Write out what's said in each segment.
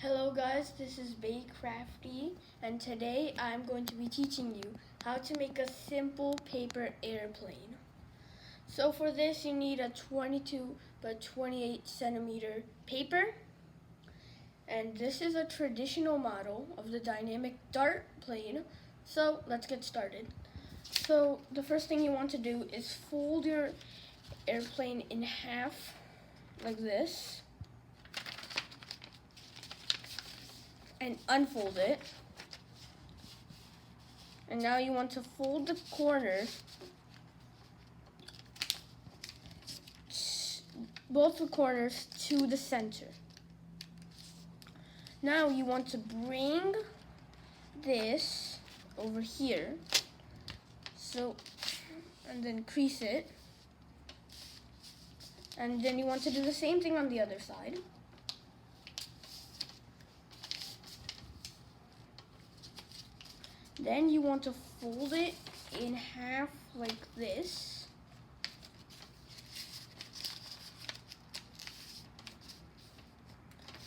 Hello guys, this is Baycrafty, and today I'm going to be teaching you how to make a simple paper airplane. So for this you need a 22 by 28 centimeter paper, and this is a traditional model of the dynamic dart plane. So let's get started. So the first thing you want to do is fold your airplane in half like this and unfold it. And now you want to fold the corner, both the corners to the center. Now you want to bring this over here, and then crease it. And then you want to do the same thing on the other side. Then you want to fold it in half like this.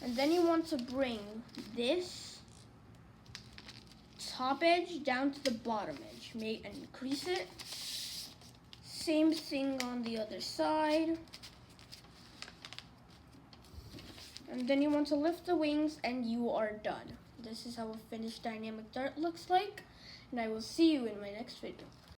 And then you want to bring this top edge down to the bottom edge. And crease it. Same thing on the other side. And then you want to lift the wings and you are done. This is how a finished dynamic dart looks like, and I will see you in my next video.